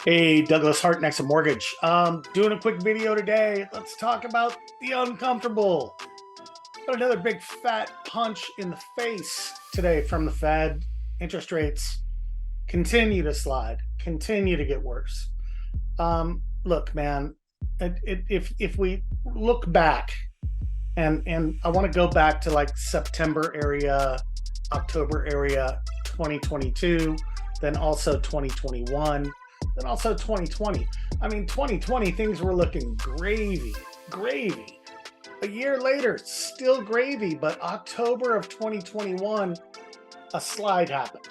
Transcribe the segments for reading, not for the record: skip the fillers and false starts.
Hey, Douglas Hart, Nexa Mortgage. Doing a quick video today. Let's talk about the uncomfortable. Got another big fat punch in the face today from the Fed. Interest rates continue to slide, continue to get worse. Look, man, if we look back, and I want to go back to like September area, October area, 2022, then also 2021. Then also 2020. I mean, 2020, things were looking gravy. A year later, still gravy, but October of 2021, a slide happened.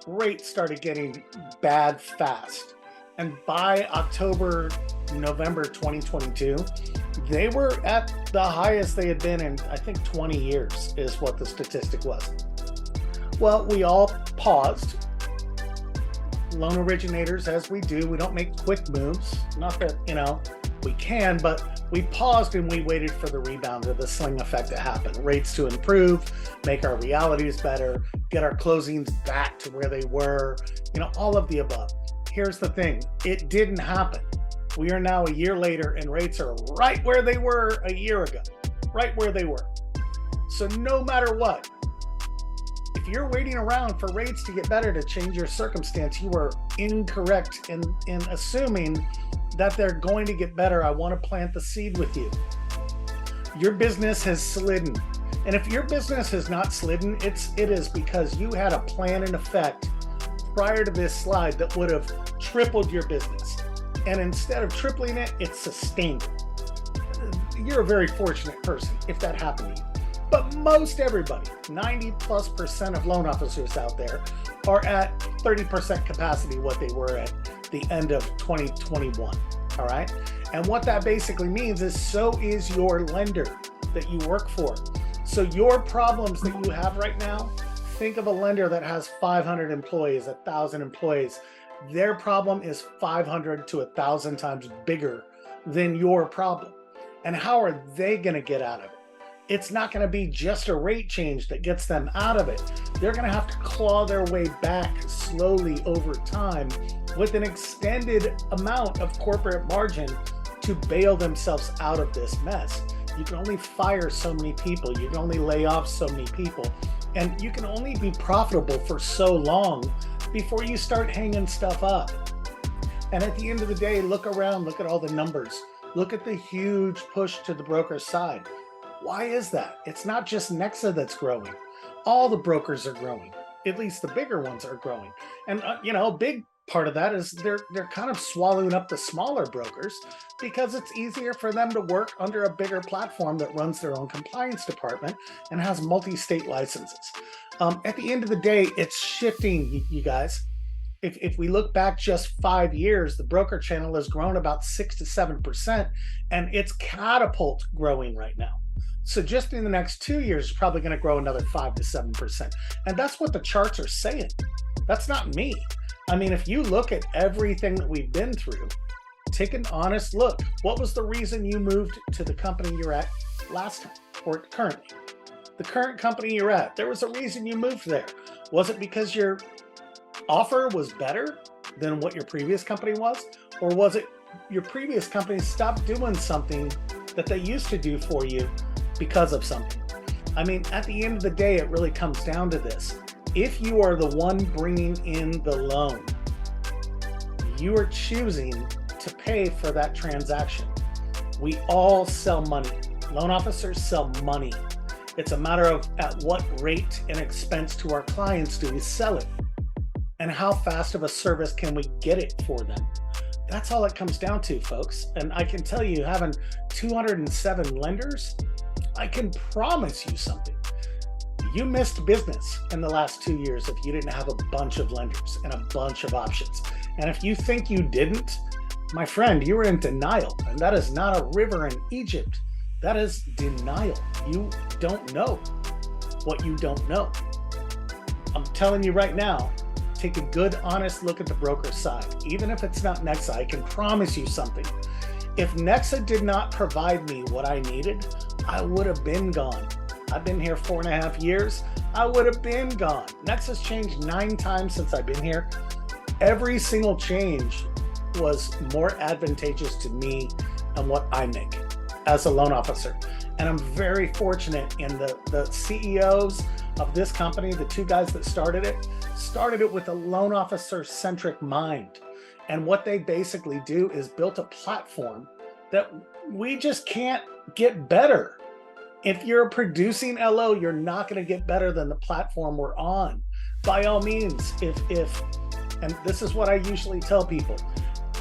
Rates started getting bad fast. And by October, November 2022, they were at the highest they had been in, I think, 20 years is what the statistic was. Well, we all paused. Loan originators, as we do, we don't make quick moves. Not that, we can, but we paused and we waited for the rebound or the sling effect to happen. Rates to improve, make our realities better, get our closings back to where they were, all of the above. Here's the thing, it didn't happen. We are now a year later and rates are right where they were a year ago, right where they were. So no matter what, if you're waiting around for rates to get better to change your circumstance, you are incorrect in assuming that they're going to get better. I want to plant the seed with you. Your business has slidden. And if your business has not slidden, it is because you had a plan in effect prior to this slide that would have tripled your business. And instead of tripling it, it's sustained. You're a very fortunate person if that happened to you. But most everybody, 90+% of loan officers out there are at 30% capacity what they were at the end of 2021, all right? And what that basically means is so is your lender that you work for. So your problems that you have right now, think of a lender that has 500 employees, 1,000 employees. Their problem is 500 to 1,000 times bigger than your problem. And how are they gonna get out of it? It's not going to be just a rate change that gets them out of it. They're going to have to claw their way back slowly over time with an extended amount of corporate margin to bail themselves out of this mess. You can only fire so many people. You can only lay off so many people. And you can only be profitable for so long before you start hanging stuff up. And at the end of the day, look around, look at all the numbers. Look at the huge push to the broker side. Why is that? It's not just Nexa that's growing. All the brokers are growing. At least the bigger ones are growing. And a big part of that is they're kind of swallowing up the smaller brokers because it's easier for them to work under a bigger platform that runs their own compliance department and has multi-state licenses. At the end of the day, it's shifting, you guys. If we look back just 5 years, the broker channel has grown about 6 to 7%, and it's catapult growing right now. So just in the next 2 years, it's probably going to grow another 5 to 7%. And that's what the charts are saying. That's not me. I mean, if you look at everything that we've been through, take an honest look. What was the reason you moved to the company you're at last time or currently? The current company you're at, there was a reason you moved there. Was it because your offer was better than what your previous company was? Or was it your previous company stopped doing something that they used to do for you because of something? I mean, at the end of the day, it really comes down to this. If you are the one bringing in the loan, you are choosing to pay for that transaction. We all sell money. Loan officers sell money. It's a matter of at what rate and expense to our clients do we sell it, and how fast of a service can we get it for them. That's all it comes down to, folks. And I can tell you, having 207 lenders, I can promise you something. You missed business in the last 2 years if you didn't have a bunch of lenders and a bunch of options. And if you think you didn't, my friend, you were in denial. And that is not a river in Egypt. That is denial. You don't know what you don't know. I'm telling you right now, take a good, honest look at the broker side. Even if it's not Nexa, I can promise you something. If Nexa did not provide me what I needed, I would have been gone. I've been here 4.5 years. I would have been gone. Nexa's changed 9 times since I've been here. every single change was more advantageous to me and what I make as a loan officer. And I'm very fortunate in the CEOs of this company, the two guys that started it with a loan officer centric mind. And what they basically do is built a platform that we just can't get better. If you're producing LO, you're not going to get better than the platform we're on. By all means, and this is what I usually tell people,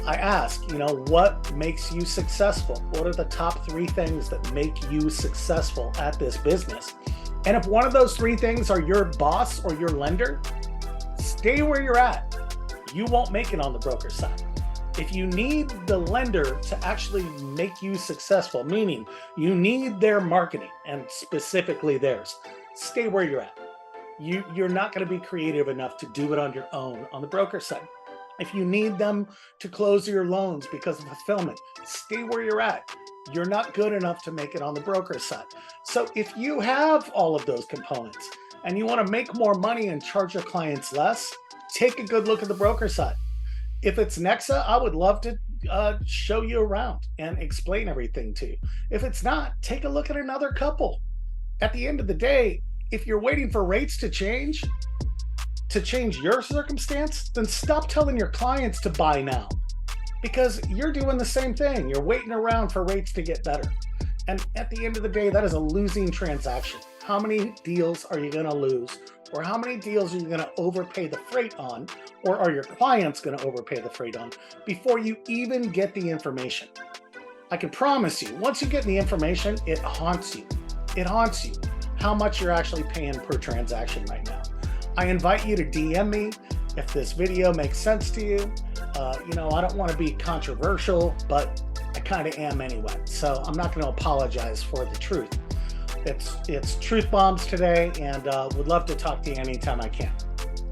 I ask, what makes you successful? What are the top 3 things that make you successful at this business? And if one of those 3 things are your boss or your lender, stay where you're at. You won't make it on the broker side. If you need the lender to actually make you successful, meaning you need their marketing and specifically theirs, stay where you're at. You're not going to be creative enough to do it on your own on the broker side. If you need them to close your loans because of fulfillment, stay where you're at. You're not good enough to make it on the broker side. So if you have all of those components and you want to make more money and charge your clients less, take a good look at the broker side. If it's Nexa, I would love to show you around and explain everything to you. If it's not, take a look at another couple. At the end of the day, if you're waiting for rates to change your circumstance, then stop telling your clients to buy now, because you're doing the same thing. You're waiting around for rates to get better. And at the end of the day, that is a losing transaction. How many deals are you going to lose? Or how many deals are you going to overpay the freight on? Or are your clients going to overpay the freight on before you even get the information? I can promise you, once you get the information, it haunts you. It haunts you how much you're actually paying per transaction right now. I invite you to DM me if this video makes sense to you. I don't want to be controversial, but I kind of am anyway. So I'm not going to apologize for the truth. It's Truth Bombs today, and would love to talk to you anytime I can.